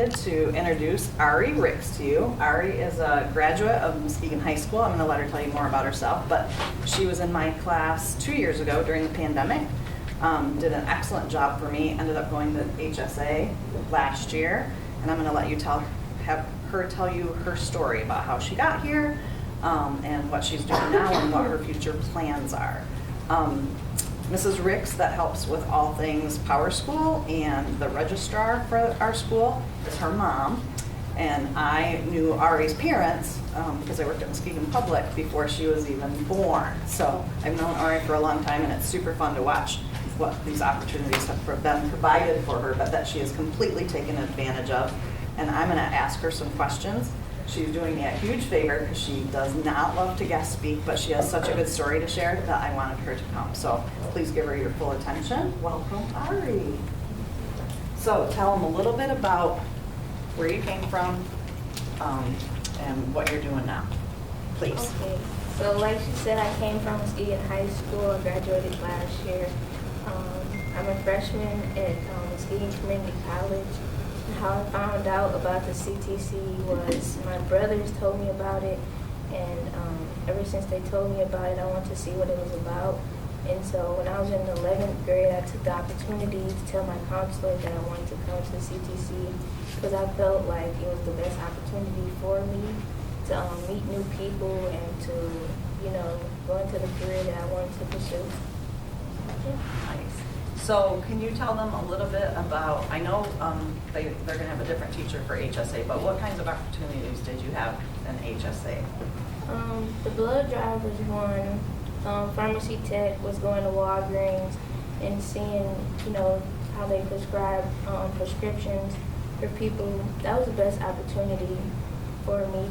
excited to introduce Ari Ricks to you. Ari is a graduate of Muskegon High School. I'm going to let her tell you more about herself, but she was in my class 2 years ago during the pandemic. Did an excellent job for me, ended up going to HSA last year, and I'm going to let you have her tell you her story about how she got here, and what she's doing now and what her future plans are. Mrs. Ricks, that helps with all things Power School, and the registrar for our school is her mom. And I knew Ari's parents because I worked at Muskegon Public before she was even born. So I've known Ari for a long time, and it's super fun to watch what these opportunities have been provided for her, but that she has completely taken advantage of. And I'm going to ask her some questions. She's doing me a huge favor because she does not love to guest speak, but she has such a good story to share that I wanted her to come. So please give her your full attention. Welcome, Ari. So tell them a little bit about where you came from and what you're doing now, please. Okay, so like she said, I came from Muskegon High School. I graduated last year. I'm a freshman at Muskegon Community College. How I found out about the CTC was my brothers told me about it, and ever since they told me about it, I wanted to see what it was about. And so when I was in the 11th grade, I took the opportunity to tell my counselor that I wanted to come to the CTC because I felt like it was the best opportunity for me to meet new people and to, go into the career that I wanted to pursue. Yeah. Nice. So can you tell them a little bit about, I know they're going to have a different teacher for HSA, but what kinds of opportunities did you have in HSA? The blood drive was one. Pharmacy tech was going to Walgreens and seeing, how they prescribe prescriptions for people. That was the best opportunity for me.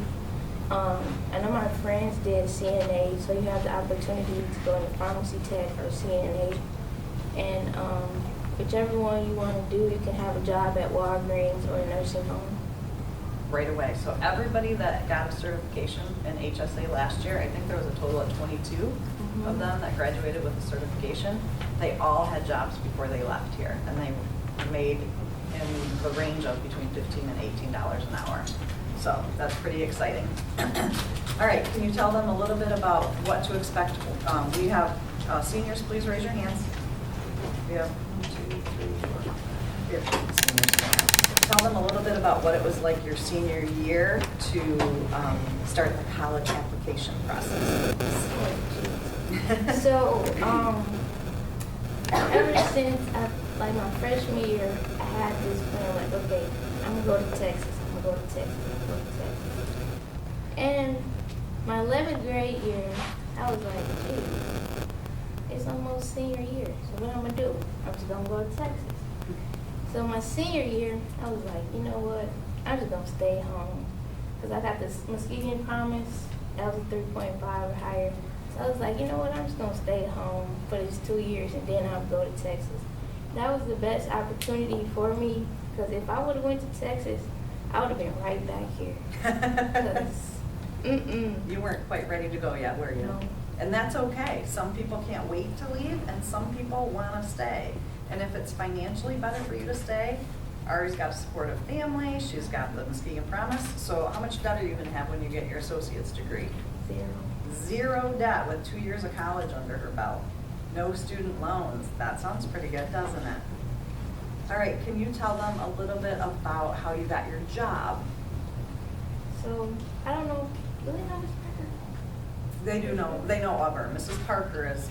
I know my friends did CNA, so you have the opportunity to go into pharmacy tech or CNA. And whichever one you want to do, you can have a job at Walgreens or a nursing home. Right away. So everybody that got a certification in HSA last year, I think there was a total of 22 of them that graduated with a certification. They all had jobs before they left here, and they made in the range of between $15 and $18 an hour. So that's pretty exciting. All right, can you tell them a little bit about what to expect? We have seniors, please raise your hands. We have 1, 2, 3, 4, 5 seniors. Tell them a little bit about what it was like your senior year to start the college application process. So, ever since my freshman year, I had this plan like, okay, I'm gonna go to Texas. And my 11th grade year, I was like, hey, it's almost senior year, so what I'm gonna do? I'm just gonna go to Texas. So my senior year, I was like, you know what? I'm just gonna stay home because I got this Muskegon Promise. That was a 3.5 or higher. So I was like, you know what? I'm just gonna stay home for these 2 years and then I'll go to Texas. That was the best opportunity for me because if I would have went to Texas, I would have been right back here. You weren't quite ready to go yet, were you? No. And that's okay. Some people can't wait to leave, and some people want to stay. And if it's financially better for you to stay, Ari's got a supportive family. She's got the Muskegon Promise. So how much debt are you going to have when you get your associate's degree? 0. 0 debt with 2 years of college under her belt. No student loans. That sounds pretty good, doesn't it? All right, can you tell them a little bit about how you got your job? So I don't know. Do they know Miss Parker? They do know. They know of her. Mrs. Parker is.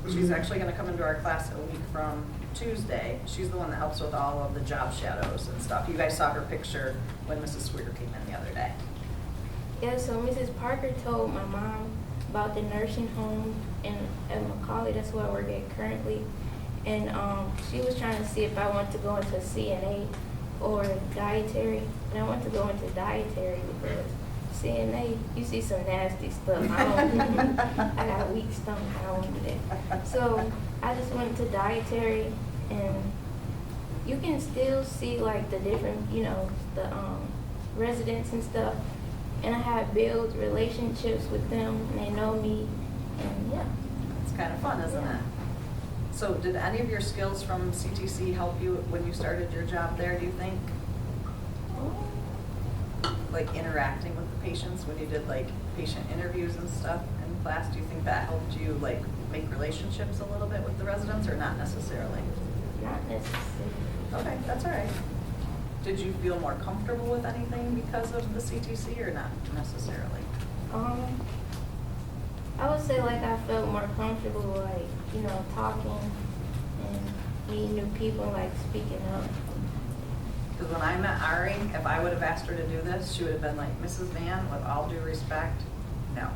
She's actually going to come into our class a week from Tuesday. She's the one that helps with all of the job shadows and stuff. You guys saw her picture when Mrs. Sweeter came in the other day. Yeah, so Mrs. Parker told my mom about the nursing home at Macaulay. That's where I work at currently. And she was trying to see if I wanted to go into CNA or dietary. And I wanted to go into dietary because CNA, you see some nasty stuff. I got a weak stomach. I don't want to do that. So I just went to dietary, and you can still see like the different, the residents and stuff. And I have built relationships with them, and they know me, and yeah. It's kind of fun, isn't it? So did any of your skills from CTC help you when you started your job there, do you think? like interacting with the patients when you did like patient interviews and stuff in class? Do you think that helped you like make relationships a little bit with the residents, or not necessarily? Not necessarily. Okay, that's all right. Did you feel more comfortable with anything because of the CTC, or not necessarily? I would say like I felt more comfortable, like, you know, talking and meeting new people, like speaking up. Because when I met Ari, if I would have asked her to do this, she would have been like, Mrs. Van, with all due respect, no.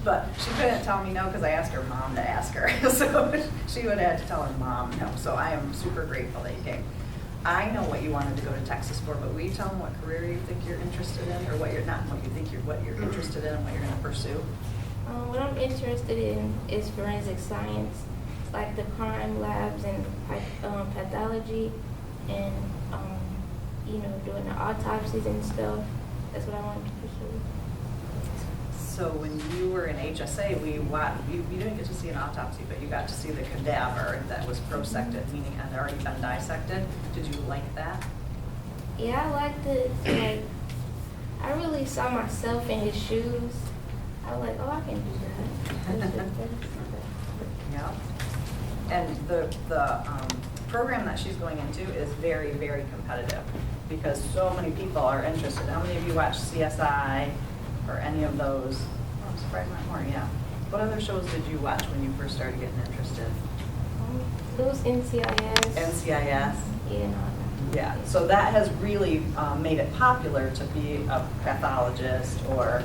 But she couldn't tell me no because I asked her mom to ask her. So she would have had to tell her mom no. So I am super grateful that you came. I know what you wanted to go to Texas for, but will you tell them what career you think you're interested in, or what you're not, what you think what you're interested in and what you're going to pursue? What I'm interested in is forensic science, like the crime labs and pathology, and you know, doing the autopsies and stuff. That's what I wanted to pursue. So when you were in HSA, you didn't get to see an autopsy, but you got to see the cadaver that was prosected, meaning it had already been dissected. Did you like that? Yeah, I liked it. Like, I really saw myself in his shoes. I was like, oh, I can do that. Yeah. And the program that she's going into is very, very competitive because so many people are interested. How many of you watch CSI or any of those? Oh, I'm surprised not more, yeah. What other shows did you watch when you first started getting interested? Those NCIS. NCIS? Yeah, no. Yeah, so that has really made it popular to be a pathologist or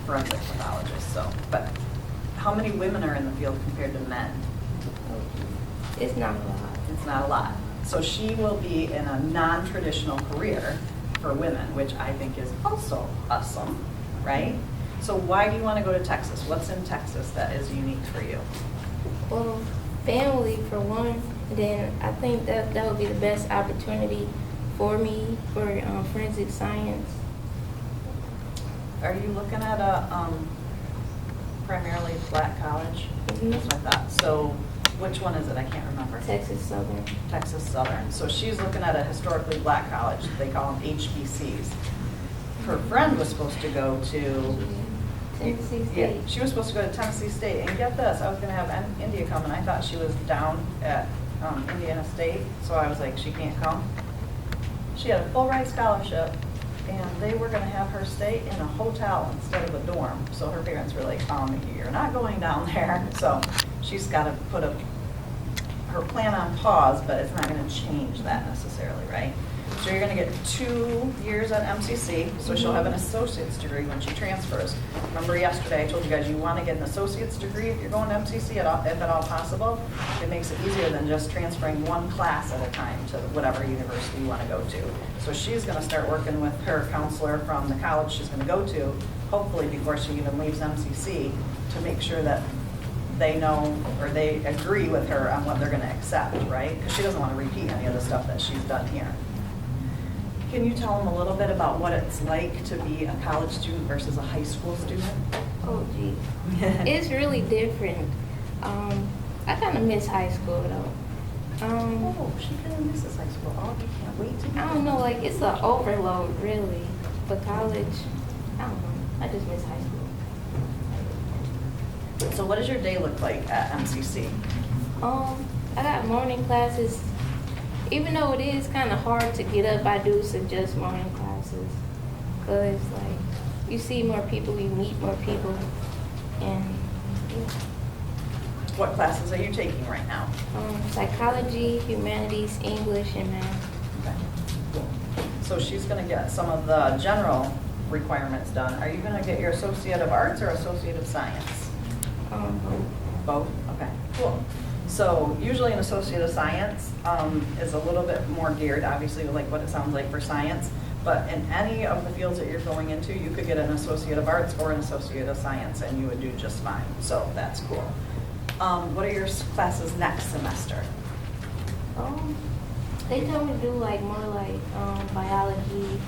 forensic pathologist. So, but how many women are in the field compared to men? It's not a lot. It's not a lot. So she will be in a non-traditional career for women, which I think is also awesome, right? So why do you want to go to Texas? What's in Texas that is unique for you? Well, family for one. Then I think that would be the best opportunity for me for forensic science. Are you looking at a primarily black college? Mhm. That's what I thought. So which one is it? I can't remember. Texas Southern. Texas Southern. So she's looking at a historically black college. They call them HBCs. Her friend was supposed to go to Tennessee Yeah, State. she was supposed to go to Tennessee State, and get this, I was gonna have India come, and I thought she was down at Indiana State, so I was like, she can't come. She had a full ride scholarship, and they were gonna have her stay in a hotel instead of a dorm, so her parents were like, you're not going down there, so she's gotta put her plan on pause, but it's not gonna change that necessarily, right? So you're gonna get 2 years at MCC, so she'll have an associate's degree when she transfers. Remember yesterday, I told you guys you wanna get an associate's degree if you're going to MCC, if at all possible. It makes it easier than just transferring one class at a time to whatever university you wanna go to. So she's gonna start working with her counselor from the college she's gonna go to, hopefully before she even leaves MCC, to make sure that they know or they agree with her on what they're gonna accept, right? Because she doesn't wanna repeat any of the stuff that she's done here. Can you tell them a little bit about what it's like to be a college student versus a high school student? Oh, gee. It's really different. I kind of miss high school, though. Oh, she kind of misses high school. Oh, you can't wait to. I don't know, like, it's an overload, really. For college, I don't know. I just miss high school. So what does your day look like at MCC? I got morning classes. Even though it is kind of hard to get up, I do suggest morning classes. Because, like, you see more people, you meet more people, and, yeah. What classes are you taking right now? Psychology, humanities, English, and math. Okay, cool. So she's going to get some of the general requirements done. Are you going to get your Associate of Arts or Associate of Science? Both? Okay, cool. So usually an Associate of Science is a little bit more geared, obviously, like what it sounds like for science. But in any of the fields that you're going into, you could get an Associate of Arts or an Associate of Science, and you would do just fine. So that's cool. What are your classes next semester? They told me to do like more like biology.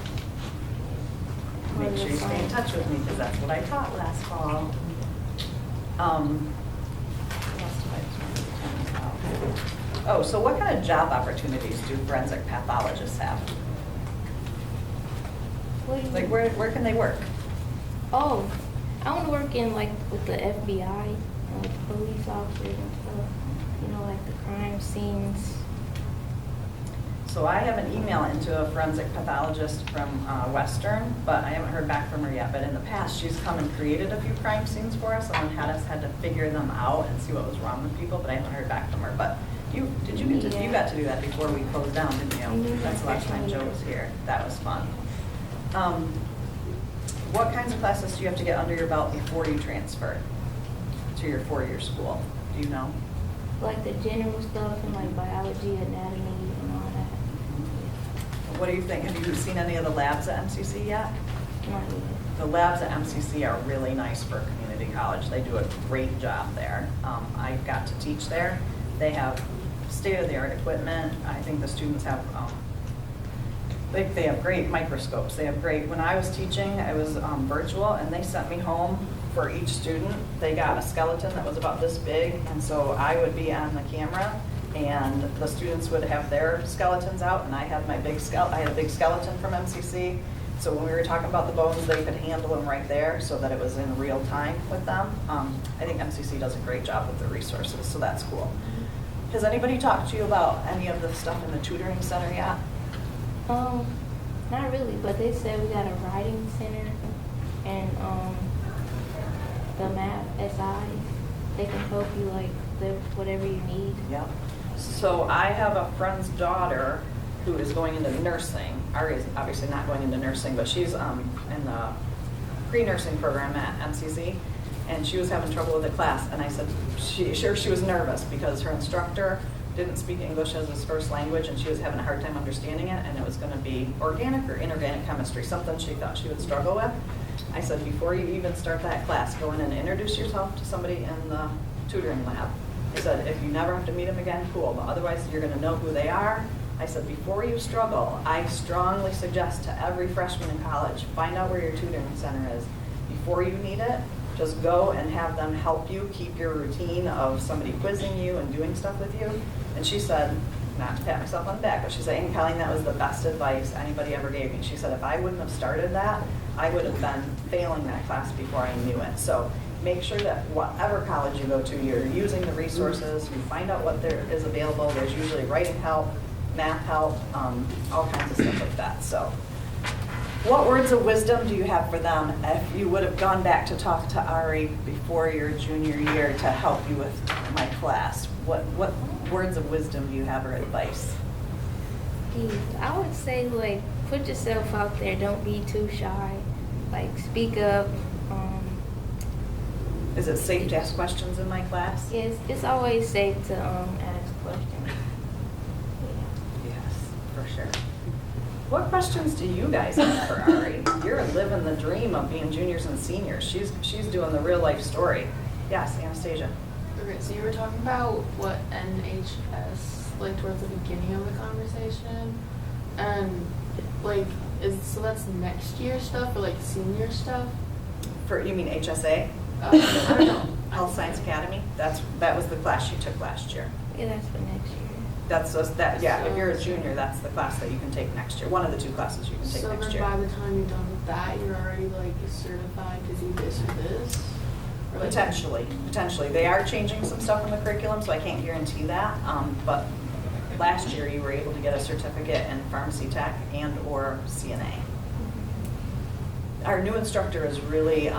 Make sure you stay in touch with me because that's what I taught last fall. What else did I tell you about? Oh, so what kind of job opportunities do forensic pathologists have? What do you Like, mean? where can they work? Oh, I want to work in like with the FBI, like police officers and stuff. You know, like the crime scenes. So I have an email into a forensic pathologist from Western, but I haven't heard back from her yet. But in the past, she's come and created a few crime scenes for us and had us had to figure them out and see what was wrong with people, but I haven't heard back from her. But you got to do that before we closed down, didn't you? Mhm. That's the last time Joe was here. That was fun. What kinds of classes do you have to get under your belt before you transfer to your 4-year school? Do you know? Like the general stuff and like biology, anatomy, and all that. What do you think? Have you seen any of the labs at MCC yet? Not yet. The labs at MCC are really nice for a community college. They do a great job there. I got to teach there. They have state-of-the-art equipment. I think the students have, they have great microscopes. They have great, when I was teaching, I was virtual, and they sent me home for each student. They got a skeleton that was about this big, and so I would be on the camera, and the students would have their skeletons out, and I had my I had a big skeleton from MCC. So when we were talking about the bones, they could handle them right there so that it was in real time with them. I think MCC does a great job with the resources, so that's cool. Has anybody talked to you about any of the stuff in the tutoring center yet? Not really, but they said we got a writing center and the math SI. They can help you like with whatever you need. Yeah. So I have a friend's daughter who is going into nursing. Ari is obviously not going into nursing, but she's in the pre-nursing program at MCC, and she was having trouble with the class. And I said she was nervous because her instructor didn't speak English as his first language, and she was having a hard time understanding it, and it was going to be organic or inorganic chemistry, something she thought she would struggle with. I said, before you even start that class, go in and introduce yourself to somebody in the tutoring lab. I said, if you never have to meet them again, cool, but otherwise you're going to know who they are. I said, before you struggle, I strongly suggest to every freshman in college, find out where your tutoring center is. Before you need it, just go and have them help you keep your routine of somebody quizzing you and doing stuff with you. And she said, not to pat myself on the back, but she said, Aunt Colleen, that was the best advice anybody ever gave me. She said, if I wouldn't have started that, I would have been failing that class before I knew it. So make sure that whatever college you go to, you're using the resources, you find out what there is available. There's usually writing help, math help, all kinds of stuff like that. So what words of wisdom do you have for them if you would have gone back to talk to Ari before your junior year to help you with my class? What words of wisdom do you have or advice? I would say like put yourself out there. Don't be too shy. Like speak up. Is it safe to ask questions in my class? Yes, it's always safe to ask questions. Yes, for sure. What questions do you guys have for Ari? You're living the dream of being juniors and seniors. She's doing the real life story. Yes, Anastasia. Okay, so you were talking about what NHS, like towards the beginning of the conversation, and like, so that's next year stuff or like senior stuff? You mean HSA? I don't know. Health Science Academy? That was the class you took last year. Yeah, that's for next year. That's just that. Yeah, if you're a junior, that's the class that you can take next year. One of the 2 classes you can take So next then year. by the time you're done with that, you're already like certified to do this or this? Or, like, Potentially. They are changing some stuff in the curriculum, so I can't guarantee that. But last year you were able to get a certificate in pharmacy tech and or CNA. Our new instructor is really,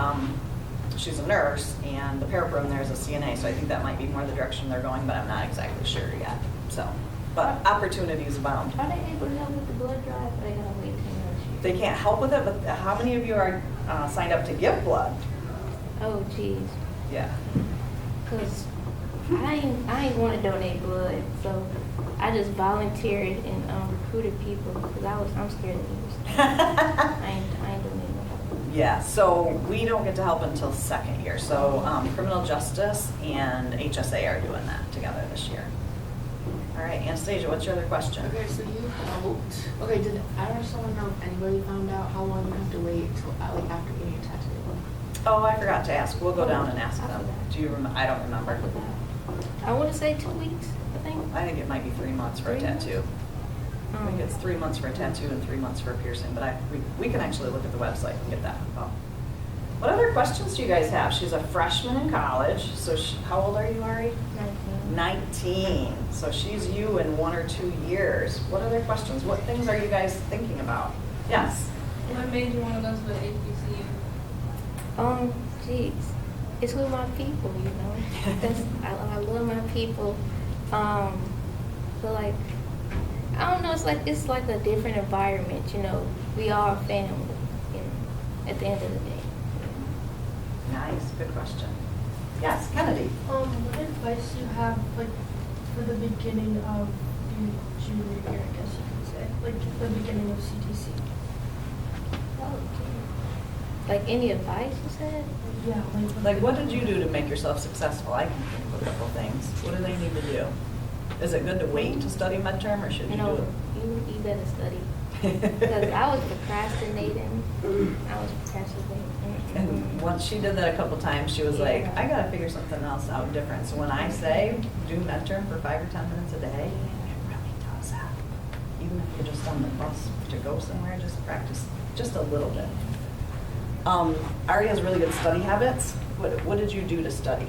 she's a nurse, and the paraprogram there is a CNA, so I think that might be more the direction they're going, but I'm not exactly sure yet. So, but opportunities abound. Are they able to help with the blood drive, or they gotta wait till next year? They can't help with it, but how many of you are signed up to give blood? Oh, geez. Yeah. Cause I ain't want to donate blood, so I just volunteered and recruited people because I'm scared of needles. I ain't donating no blood. Yeah, so we don't get to help until 2nd year. So criminal justice and HSA are doing that together this year. All right, Anastasia, what's your other question? Okay, so you helped. Okay, I don't just want to know if anybody found out how long you have to wait till like after getting a tattoo. Oh, I forgot to ask. We'll go down and ask I them. forgot. Do you remember? I don't remember. I want to say 2 weeks, I think. I think it might be 3 months for a 3 months? tattoo. I think it's 3 months for a tattoo and 3 months for a piercing, but we can actually look at the website and get that info. What other questions do you guys have? She's a freshman in college, so how old are you, Ari? 19. So she's you in 1 or 2 years. What other questions? What things are you guys thinking about? Yes? What made you want to go to the HBCU? Geez, it's with my people, you know. I love my people. But like, I don't know. It's like a different environment, you know. We all family, you know. At the end of the day. Nice, good question. Yes, Kennedy. What advice do you have, like, for the beginning of your junior year, I guess you could say, like the beginning of CTC? Like any advice you said? Yeah, Like, what did you do to make yourself successful? I can think of a couple things. What do they need to do? Is it good to wait to study midterm, or should you do No, it? you better study. Because I was procrastinating. And once she did that a couple times, she was like, Yeah. I gotta figure something else out different. So when I say do midterm for 5 or 10 minutes a day, it really does help. Even if you're just on the bus to go somewhere, just practice just a little bit. Ari has really good study habits. What did you do to study?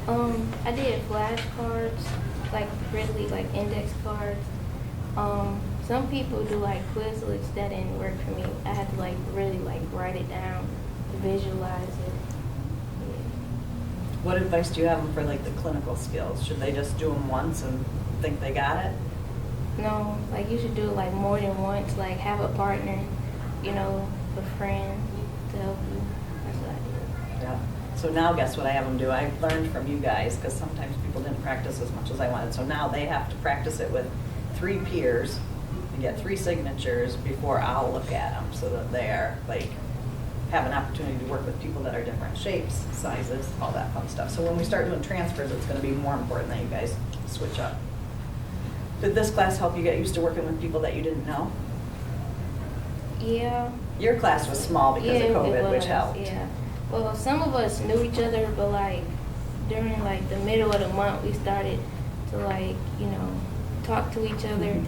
I did flashcards, like really like index cards. Some people do like Quizlets. That didn't work for me. I had to like really like write it down, visualize it. What advice do you have them for like the clinical skills? Should they just do them once and think they got it? No, like you should do it like more than once. Like have a partner, you know, a friend to help you. That's what I did. Yeah. So now guess what I have them do? I learned from you guys, because sometimes people didn't practice as much as I wanted. So now they have to practice it with 3 peers and get 3 signatures before I'll look at them, so that they're like, have an opportunity to work with people that are different shapes, sizes, all that fun stuff. So when we start doing transfers, it's gonna be more important that you guys switch up. Did this class help you get used to working with people that you didn't know? Yeah. Your class was small because of it COVID, which was, helped. Yeah. Well, some of us knew each other, but like during like the middle of the month, we started to like, you know, talk to each other.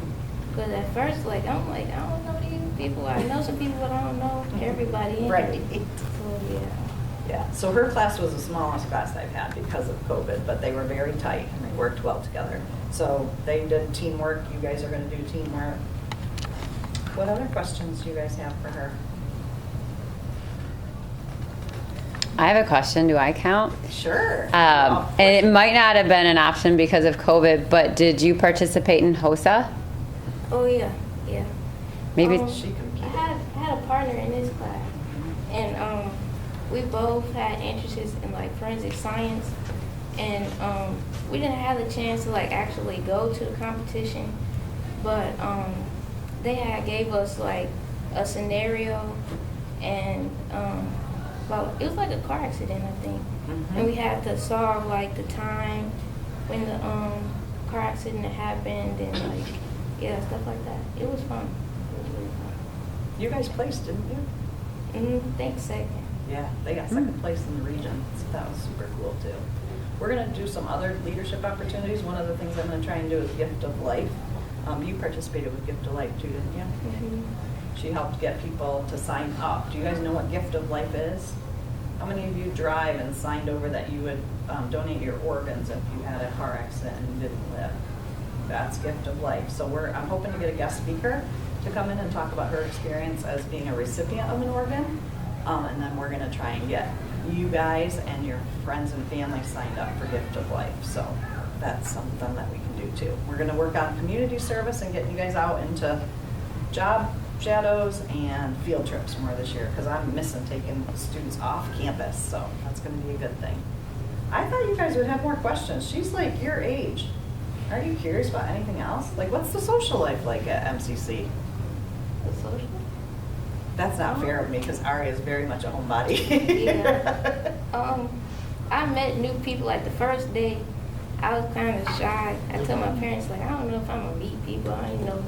Because at first, like, I'm like, I don't know these people. I know some people, but I don't know everybody. In Right. it. So, yeah. Yeah, so her class was the smallest class I've had because of COVID, but they were very tight and they worked well together. So they did teamwork. You guys are going to do teamwork. What other questions do you guys have for her? I have a question. Do I count? Sure. And it might not have been an option because of COVID, but did you participate in HOSA? Oh, yeah. Yeah. Maybe. She competed. I had a partner in this class, and we both had interests in like forensic science, and we didn't have the chance to like actually go to the competition, but they had gave us like a scenario, and well, it was like a car accident, I think, and we had to solve like the time when the car accident happened, and like yeah, stuff like that. It was fun. It was really fun. You guys placed, didn't you? Thanks, second. Yeah, they got second place in the region, so that was super cool too. We're gonna do some other leadership opportunities. One of the things I'm gonna try and do is Gift of Life. You participated with Gift of Life too, didn't you? She helped get people to sign up. Do you guys know what Gift of Life is? How many of you drive and signed over that you would donate your organs if you had a car accident and you didn't live? That's Gift of Life. So I'm hoping to get a guest speaker to come in and talk about her experience as being a recipient of an organ. And then we're gonna try and get you guys and your friends and family signed up for Gift of Life. So that's something that we can do too. We're gonna work on community service and getting you guys out into job shadows and field trips more this year, because I'm missing taking students off campus, so that's gonna be a good thing. I thought you guys would have more questions. She's like your age. Are you curious about anything else? Like, what's the social life like at MCC? The social? That's not fair of me, because Ari is very much a homebody. Yeah. I met new people like the first day. I was kind of shy. I told my parents like, I don't know if I'm gonna meet people. I don't even know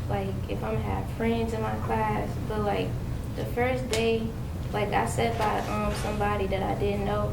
like if I'm gonna have friends in my class. But like the first day, like I sat by somebody that I didn't know,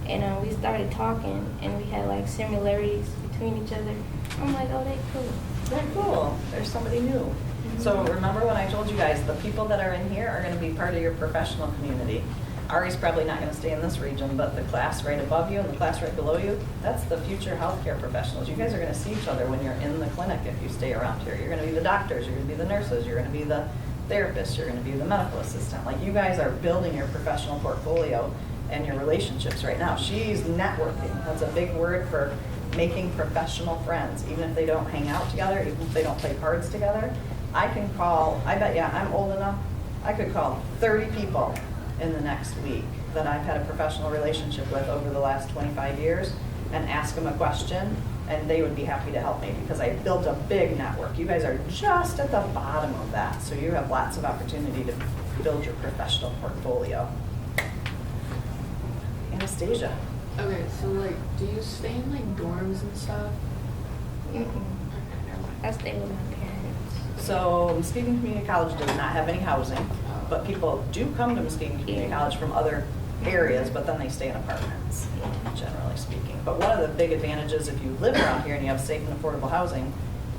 and we started talking, and we had like similarities between each other. I'm like, oh, they cool. that cool? There's somebody new. So remember when I told you guys, the people that are in here are gonna be part of your professional community. Ari's probably not gonna stay in this region, but the class right above you and the class right below you, that's the future healthcare professionals. You guys are gonna see each other when you're in the clinic if you stay around here. You're gonna be the doctors, you're gonna be the nurses, you're gonna be the therapists, you're gonna be the medical assistant. Like, you guys are building your professional portfolio and your relationships right now. She's networking. That's a big word for making professional friends, even if they don't hang out together, even if they don't play cards together. I can call, I bet you, I'm old enough, I could call 30 people in the next week that I've had a professional relationship with over the last 25 years and ask them a question, and they would be happy to help me because I built a big network. You guys are just at the bottom of that, so you have lots of opportunity to build your professional portfolio. Anastasia. Okay, so like, do you stay in like dorms and stuff? I stay with my parents. So Muskegon Community College does not have any housing, but people do come to Muskegon Community College from other areas, but then they stay in apartments, generally speaking. But one of the big advantages if you live around here and you have safe and affordable housing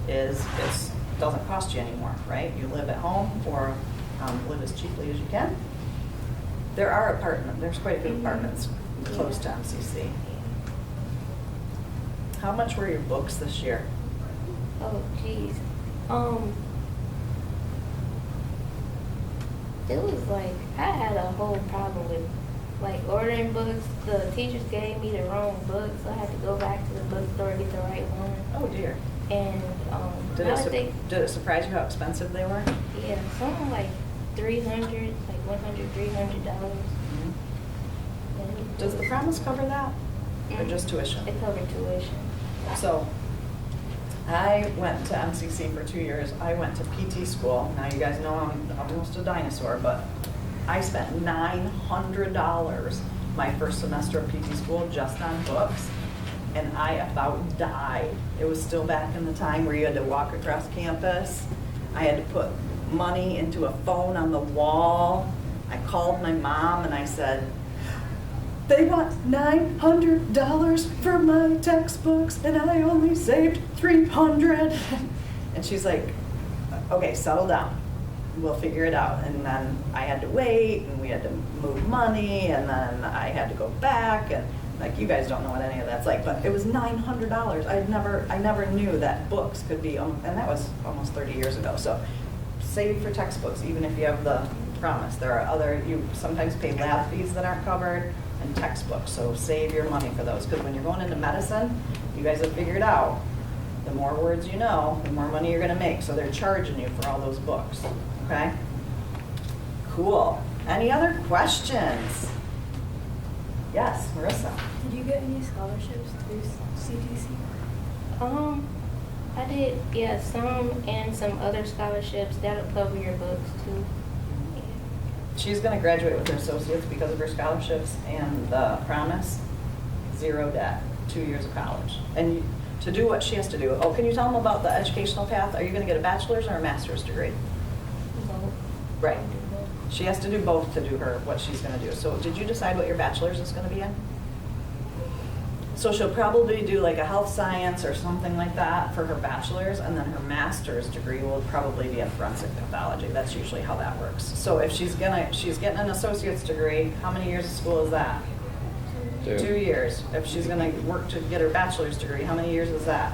is it doesn't cost you anymore, right? You live at home or live as cheaply as you can. There's quite a few apartments close to MCC. How much were your books this year? Oh, geez. It was like, I had a whole problem with like ordering books. The teachers gave me the wrong books, so I had to go back to the bookstore and get the right one. Oh dear. And Did it surprise you how expensive they were? yeah, something like $300, like $300. Does the Promise cover that? Or just tuition? It covered tuition. So, I went to MCC for 2 years. I went to PT school. Now you guys know I'm almost a dinosaur, but I spent $900 my first semester of PT school just on books, and I about died. It was still back in the time where you had to walk across campus. I had to put money into a phone on the wall. I called my mom and I said, they want $900 for my textbooks and I only saved $300. And she's like, okay, settle down. We'll figure it out. And then I had to wait and we had to move money and then I had to go back and like, you guys don't know what any of that's like, but it was $900. I never knew that books could be, and that was almost 30 years ago. So save for textbooks, even if you have the Promise. There are you sometimes pay lab fees that aren't covered and textbooks, so save your money for those, because when you're going into medicine, you guys have figured out the more words you know, the more money you're gonna make, so they're charging you for all those books, okay? Cool. Any other questions? Yes, Marissa. Did you get any scholarships through CTC? I did, yeah, some and some other scholarships that'll cover your books too. She's gonna graduate with her associates because of her scholarships and the Promise, 0 debt, 2 years of college. And to do what she has to do, oh, can you tell them about the educational path? Are you gonna get a bachelor's or a master's degree? Both. Right. She has to do both to do what she's gonna do. So did you decide what your bachelor's is gonna be in? So she'll probably do like a health science or something like that for her bachelor's, and then her master's degree will probably be in forensic pathology. That's usually how that works. So if she's getting an associate's degree, how many years of school is that? 2 years. If she's gonna work to get her bachelor's degree, how many years is that?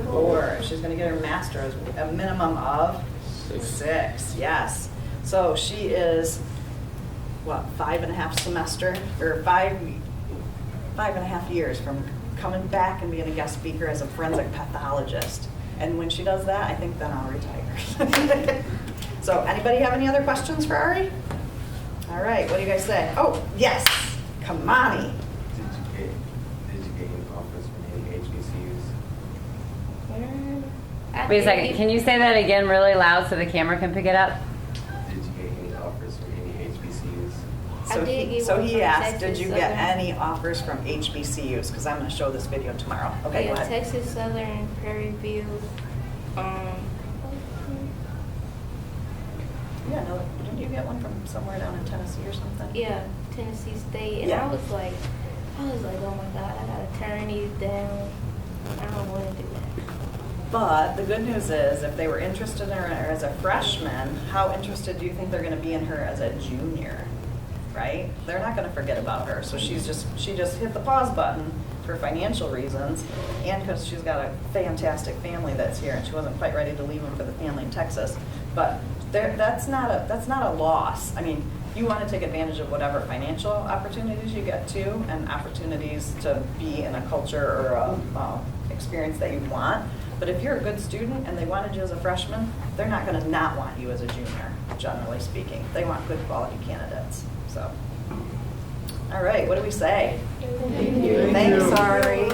4. If she's gonna get her master's, a minimum of 6. Yes. So she is, what, 5.5 semester, or 5.5 years from coming back and being a guest speaker as a forensic pathologist. And when she does that, I think then I'll retire. So anybody have any other questions for Ari? All right, what do you guys say? Oh, yes, Kamani. Did you get any offers from any HBCUs? Wait a second, can you say that again really loud so the camera can pick it up? Did you get any offers from any HBCUs? I did get So one he from asked, Texas did you get Southern. any offers from HBCUs? Because I'm going to show this video tomorrow. Okay, go Yeah, ahead. Texas Southern, Prairie View, Yeah, no, didn't you get one from somewhere down in Tennessee or something? yeah, Tennessee State, and Yeah. I was like, oh my God, I gotta turn these down. I don't want to do that. But the good news is, if they were interested in her as a freshman, how interested do you think they're going to be in her as a junior? Right? They're not going to forget about her. So she just hit the pause button for financial reasons, and because she's got a fantastic family that's here, and she wasn't quite ready to leave them for the family in Texas. But that's not a loss. I mean, you want to take advantage of whatever financial opportunities you get too, and opportunities to be in a culture or a experience that you want. But if you're a good student and they wanted you as a freshman, they're not going to not want you as a junior, generally speaking. They want good quality candidates. So, all right, what do we say? Thank you. Thanks, Ari.